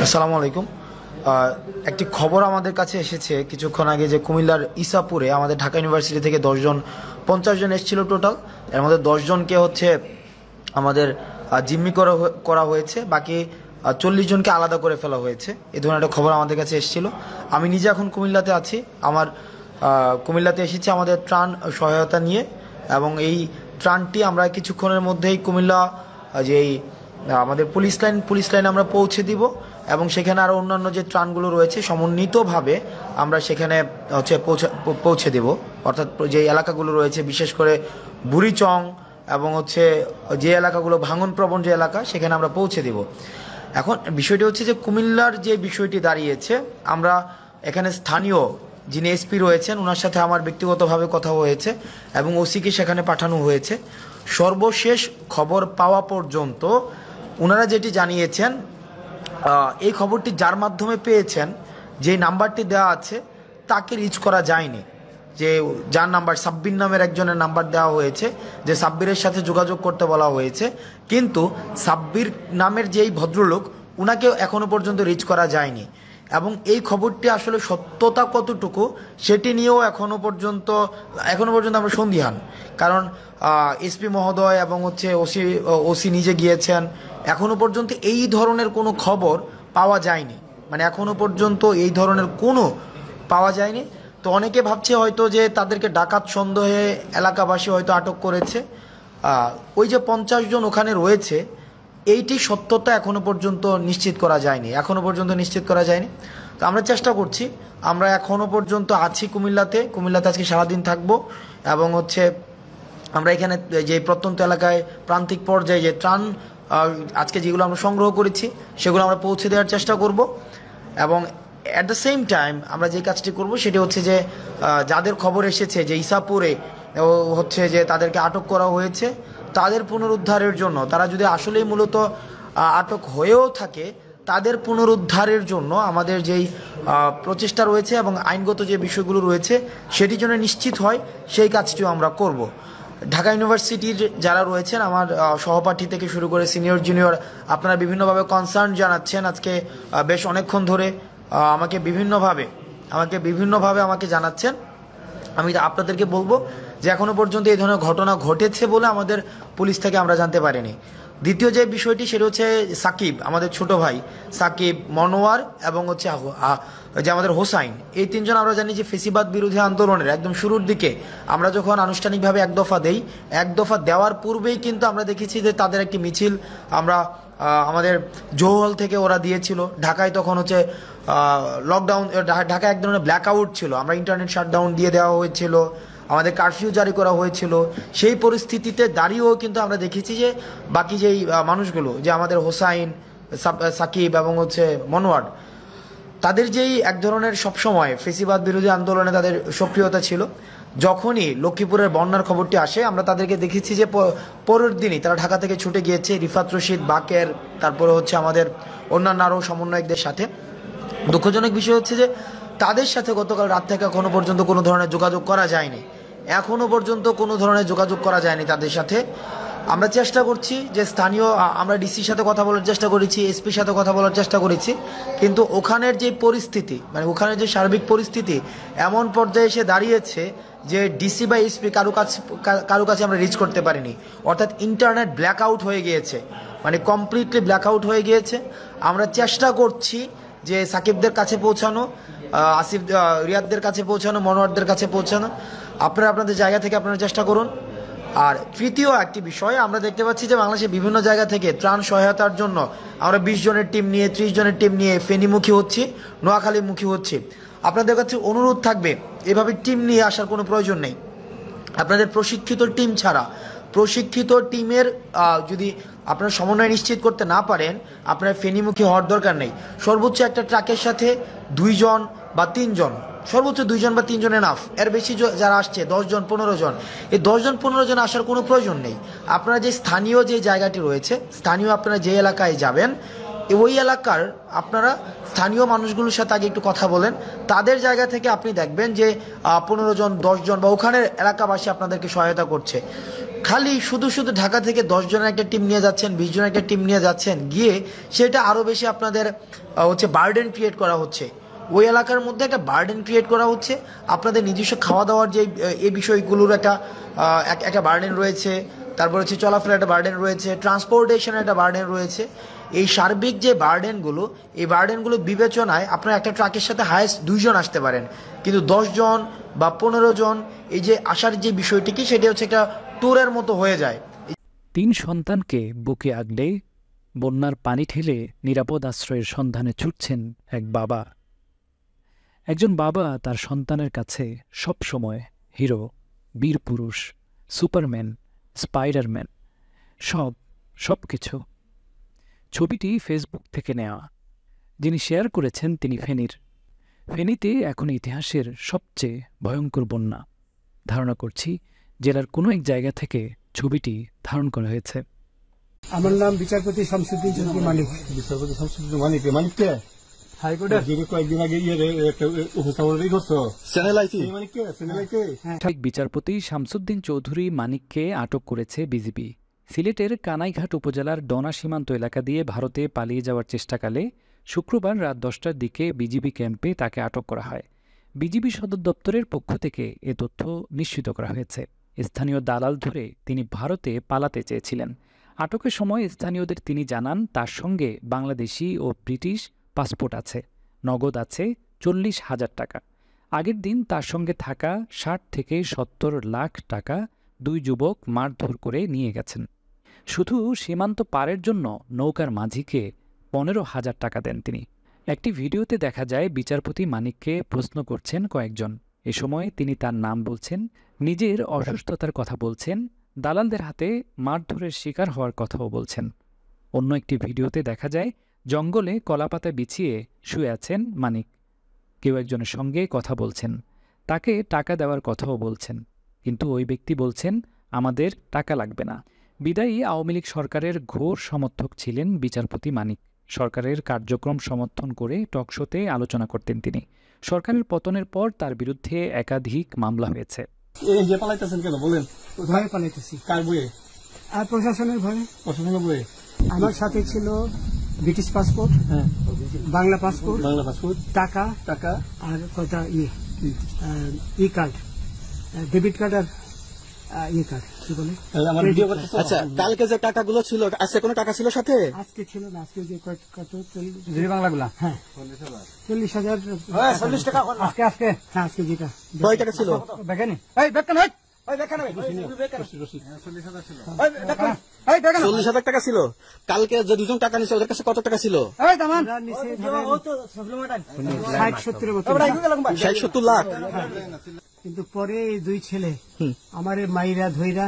আসসালামু আলাইকুম। একটি খবর আমাদের কাছে এসেছে কিছুক্ষণ আগে যে কুমিল্লার ইসাপুরে আমাদের ঢাকা ইউনিভার্সিটি থেকে 50 জন এসেছিল টোটাল। এর মধ্যে 10 জনকে আমাদের জিম্মি করা হয়েছে, বাকি 40 জনকে আলাদা করে ফেলা হয়েছে। এই ধরনের একটা খবর আমাদের কাছে এসেছিল। আমি নিজে এখন কুমিল্লাতে আছি। কুমিল্লাতে এসেছি আমাদের ত্রাণ সহায়তা নিয়ে, এবং এই ত্রাণটি আমরা কিছুক্ষণের মধ্যেই কুমিল্লা যেই আমাদের পুলিশ লাইন আমরা পৌঁছে দিব, এবং সেখানে আরও অন্যান্য যে ত্রাণগুলো রয়েছে সমন্বিতভাবে আমরা সেখানে পৌঁছে দেব। অর্থাৎ যে এলাকাগুলো রয়েছে বিশেষ করে বুড়িচং এবং যে এলাকাগুলো ভাঙনপ্রবণ যে এলাকা, সেখানে আমরা পৌঁছে দেব। এখন বিষয়টি হচ্ছে যে কুমিল্লার যে বিষয়টি দাঁড়িয়েছে, আমরা এখানে স্থানীয় যিনি এসপি রয়েছেন ওনার সাথে আমার ব্যক্তিগতভাবে কথা হয়েছে এবং ওসিকে সেখানে পাঠানো হয়েছে। সর্বশেষ খবর পাওয়া পর্যন্ত ওনারা যেটি জানিয়েছেন, এই খবরটি যার মাধ্যমে পেয়েছেন, যে নাম্বারটি দেওয়া আছে তাকে রিচ করা যায়নি। যার নাম্বার সাব্বির নামের একজনের নাম্বার দেওয়া হয়েছে, যে সাব্বিরের সাথে যোগাযোগ করতে বলা হয়েছে, কিন্তু সাব্বির নামের যেই ভদ্রলোক ওনাকেও এখনও পর্যন্ত রিচ করা যায়নি। এবং এই খবরটি আসলে সত্যতা কতটুকু সেটি নিয়েও এখনও পর্যন্ত আমরা সন্দিহান। কারণ এসপি মহোদয় এবং ওসি নিজে গিয়েছেন, এখনও পর্যন্ত এই ধরনের কোনো খবর পাওয়া যায়নি। মানে এখনও পর্যন্ত এই ধরনের কোনো পাওয়া যায়নি। তো অনেকে ভাবছে হয়তো যে তাদেরকে ডাকাত সন্দেহে এলাকাবাসী হয়তো আটক করেছে। ওই যে 50 জন ওখানে রয়েছে, এইটি সত্যতা এখনও পর্যন্ত নিশ্চিত করা যায়নি। তো আমরা চেষ্টা করছি। আমরা এখনও পর্যন্ত আছি কুমিল্লাতে আজকে সারাদিন থাকবো, এবং আমরা এখানে যে প্রত্যন্ত এলাকায় প্রান্তিক পর্যায়ে যে ত্রাণ আজকে যেগুলো আমরা সংগ্রহ করেছি সেগুলো আমরা পৌঁছে দেওয়ার চেষ্টা করব। এবং অ্যাট দ্য সেম টাইম আমরা যে কাজটি করব সেটি হচ্ছে যে যাদের খবর এসেছে যে ইসাপুরে যে তাদেরকে আটক করা হয়েছে, তাদের পুনরুদ্ধারের জন্য, তারা যদি আসলেই মূলত আটক হয়েও থাকে, তাদের পুনরুদ্ধারের জন্য আমাদের যেই প্রচেষ্টা রয়েছে এবং আইনগত যে বিষয়গুলো রয়েছে সেটি যেন নিশ্চিত হয়, সেই কাজটিও আমরা করব। ঢাকা ইউনিভার্সিটির যারা রয়েছেন, আমার সহপাঠী থেকে শুরু করে সিনিয়র জুনিয়র, আপনারা বিভিন্নভাবে কনসার্ন জানাচ্ছেন। আজকে বেশ অনেকক্ষণ ধরে আমাকে বিভিন্নভাবে আমাকে জানাচ্ছেন। আমি আপনাদেরকে বলবো যে এখনও পর্যন্ত এই ধরনের ঘটনা ঘটেছে বলে আমাদের পুলিশ থেকে আমরা জানতে পারিনি। দ্বিতীয় যে বিষয়টি সেটা হচ্ছে সাকিব, আমাদের ছোট ভাই সাকিব, মনোয়ার এবং যে আমাদের হোসাইন, এই তিনজন আমরা জানি যে ফেসিবাদ বিরোধী আন্দোলনের একদম শুরুর দিকে আমরা যখন আনুষ্ঠানিকভাবে এক দফা দেওয়ার পূর্বেই কিন্তু আমরা দেখেছি যে তাদের একটি মিছিল আমাদের জৌহল থেকে ওরা দিয়েছিল। ঢাকায় তখন লকডাউন, ঢাকায় এক ধরনের ব্ল্যাকআউট ছিল, আমরা ইন্টারনেট শাটডাউন দিয়ে দেওয়া হয়েছিল, আমাদের কারফিউ জারি করা হয়েছিল। সেই পরিস্থিতিতে দাঁড়িয়েও কিন্তু আমরা দেখেছি যে বাকি যেই মানুষগুলো, যে আমাদের হোসাইন, সাকিব এবং মনোয়ার, তাদের যেই এক ধরনের সবসময় ফেসিবাদ বিরোধী আন্দোলনে তাদের সক্রিয়তা ছিল। যখনই লক্ষ্মীপুরের বন্যার খবরটি আসে, আমরা তাদেরকে দেখেছি যে পরের দিনই তারা ঢাকা থেকে ছুটে গিয়েছে রিফাত রশিদ, বাকের, তারপরে আমাদের অন্যান্য আরও সমন্বয়কদের সাথে। দুঃখজনক বিষয় হচ্ছে যে তাদের সাথে গতকাল রাত থেকে এখনও পর্যন্ত কোনো ধরনের যোগাযোগ করা যায়নি। তাদের সাথে আমরা চেষ্টা করছি যে স্থানীয়, আমরা ডিসির সাথে কথা বলার চেষ্টা করেছি, এসপির সাথে কথা বলার চেষ্টা করেছি, কিন্তু ওখানের যে পরিস্থিতি, মানে ওখানের যে সার্বিক পরিস্থিতি এমন পর্যায়ে এসে দাঁড়িয়েছে যে ডিসি বা এসপি কারো কাছে আমরা রিচ করতে পারিনি। অর্থাৎ ইন্টারনেট ব্ল্যাকআউট হয়ে গিয়েছে, মানে কমপ্লিটলি ব্ল্যাকআউট হয়ে গিয়েছে। আমরা চেষ্টা করছি যে সাকিবদের কাছে পৌঁছানো, রিয়াদদের কাছে পৌঁছানো, মনোয়ারদের কাছে পৌঁছানো। আপনারা আপনাদের জায়গা থেকে আপনারা চেষ্টা করুন। আর তৃতীয় একটি বিষয়, আমরা দেখতে পাচ্ছি যে বাংলাদেশের বিভিন্ন জায়গা থেকে ত্রাণ সহায়তার জন্য আমরা 20 জনের টিম নিয়ে, 30 জনের টিম নিয়ে ফেনীমুখী হচ্ছি, নোয়াখালীমুখী হচ্ছি। আপনাদের কাছে অনুরোধ থাকবে, এভাবে টিম নিয়ে আসার কোনো প্রয়োজন নেই। আপনাদের প্রশিক্ষিত টিম ছাড়া, প্রশিক্ষিত টিমের যদি আপনারা সমন্বয় নিশ্চিত করতে না পারেন, আপনারা ফেনীমুখী হওয়ার দরকার নেই। সর্বোচ্চ একটা ট্রাকের সাথে 2 জন বা 3 জন, সর্বোচ্চ 2 জন বা 3 জন এনাফ। এর বেশি যারা আসছে 10 জন 15 জন, এই 10 জন 15 জন আসার কোনো প্রয়োজন নেই। আপনারা যে স্থানীয় যে জায়গাটি রয়েছে, আপনারা যে এলাকায় যাবেন, ওই এলাকার আপনারা স্থানীয় মানুষগুলোর সাথে আগে একটু কথা বলেন। তাদের জায়গা থেকে আপনি দেখবেন যে 15 জন 10 জন বা ওখানের এলাকাবাসী আপনাদেরকে সহায়তা করছে। খালি শুধু শুধু ঢাকা থেকে 10 জনের একটা টিম নিয়ে যাচ্ছেন, 20 জনের একটা টিম নিয়ে যাচ্ছেন, গিয়ে সেটা আরও বেশি আপনাদের হচ্ছে বার্ডেন ক্রিয়েট করা হচ্ছে। ওই এলাকার মধ্যে একটা বার্ডেন ক্রিয়েট করা হচ্ছে। আপনাদের নিজস্ব খাওয়া দাওয়ার যে এই বিষয়গুলোর একটা বার্ডেন রয়েছে, তারপর হচ্ছে চলাফেরার একটা বার্ডেন রয়েছে, ট্রান্সপোর্টেশনের একটা বার্ডেন রয়েছে। এই সার্বিক যে বার্ডেনগুলো, এই বার্ডেনগুলো বিবেচনায় আপনার একটা ট্রাকের সাথে হায়েস্ট 2 জন আসতে পারেন, কিন্তু 10 জন বা 15 জন এই যে আসার যে বিষয়টি কি, সেটা হচ্ছে একটা ট্যুরের মতো হয়ে যায়। 3 সন্তানকে বুকে আগলে বন্যার পানি ঠেলে নিরাপদ আশ্রয়ের সন্ধানে ছুটছেন এক বাবা। একজন বাবা তার সন্তানের কাছে সব সময় হিরো, বীর পুরুষ, সুপারম্যান, স্পাইডারম্যান, সব কিছু। ছবিটি ফেসবুক থেকে নেওয়া। যিনি শেয়ার করেছেন তিনি ফেনীতে এখন ইতিহাসের সবচেয়ে ভয়ঙ্কর বন্যা। ধারণা করছি জেলার কোনো এক জায়গা থেকে ছবিটি ধারণ করা হয়েছে। আমার নাম বিচারপতি শামসুদ্দিন চৌধুরী মানিক। বিচারপতি শামসুদ্দিন মানিক, মানিক কে? হাইকোর্টের কয়েকদিন আগে উপস্থাপনা করছো বিচারপতি শামসুদ্দিন চৌধুরী মানিককে আটক করেছে বিজিবি। সিলেটের কানাইঘাট উপজেলার ডনা সীমান্ত এলাকা দিয়ে ভারতে পালিয়ে যাওয়ার চেষ্টাকালে শুক্রবার রাত 10টার দিকে বিজিবি ক্যাম্পে তাকে আটক করা হয়। বিজিবি সদর দপ্তরের পক্ষ থেকে এ তথ্য নিশ্চিত করা হয়েছে। স্থানীয় দালাল ধরে তিনি ভারতে পালাতে চেয়েছিলেন। আটকের সময় স্থানীয়দের তিনি জানান তার সঙ্গে বাংলাদেশি ও ব্রিটিশ পাসপোর্ট আছে, নগদ আছে 40,000 টাকা। আগের দিন তার সঙ্গে থাকা 60 থেকে 70 লাখ টাকা 2 যুবক মারধর করে নিয়ে গেছেন। শুধু সীমান্ত পারের জন্য নৌকার মাঝিকে 15,000 টাকা দেন তিনি। একটি ভিডিওতে দেখা যায় বিচারপতি মানিককে প্রশ্ন করছেন কয়েকজন। এ সময় তিনি তার নাম বলছেন, নিজের অসুস্থতার কথা বলছেন, দালালদের হাতে মারধরের শিকার হওয়ার কথাও বলছেন। অন্য একটি ভিডিওতে দেখা যায় জঙ্গলে কলাপাতা বিছিয়ে শুয়ে আছেন মানিক। কেউ একজনের সঙ্গে কথা বলছেন, তাকে টাকা দেওয়ার কথাও বলছেন, কিন্তু ওই ব্যক্তি বলছেন আমাদের টাকা লাগবে না। বিদায়ী আওয়ামী লীগ সরকারের ঘোর সমর্থক ছিলেন বিচারপতি মানিক। সরকারের কার্যক্রম সমর্থন করে টকশোতে আলোচনা করতেন তিনি। সরকারের পতনের পর তার বিরুদ্ধে একাধিক মামলা হয়েছে। ভয়ে পালাইতেছি। কার বইয়ে? আর প্রশাসনের ভয়ে। প্রশাসনের বইয়ে আমার সাথে ছিল ব্রিটিশ পাসপোর্ট, বাংলা পাসপোর্ট, টাকা আর কটা ই কার্ড, ডেবিট কার্ড আর ই কার্ড, কি বলে। আচ্ছা, কালকে যে টাকাগুলো ছিল, আজকে কোনো টাকা ছিল সাথে? আজকে ছিল না, আজকে যে কত বাংলাগুলা, হ্যাঁ 40,000 টাকা। আজকে হ্যাঁ, আজকে যেটা কয় টাকা ছিল? দেখেনি 40,000 টাকা ছিল। কালকে যে 2জন টাকা নিচ্ছে ওদের কাছে কত টাকা ছিল? 60-70 লাখ। কিন্তু পরে এই 2 ছেলে আমার মাইরা ধইরা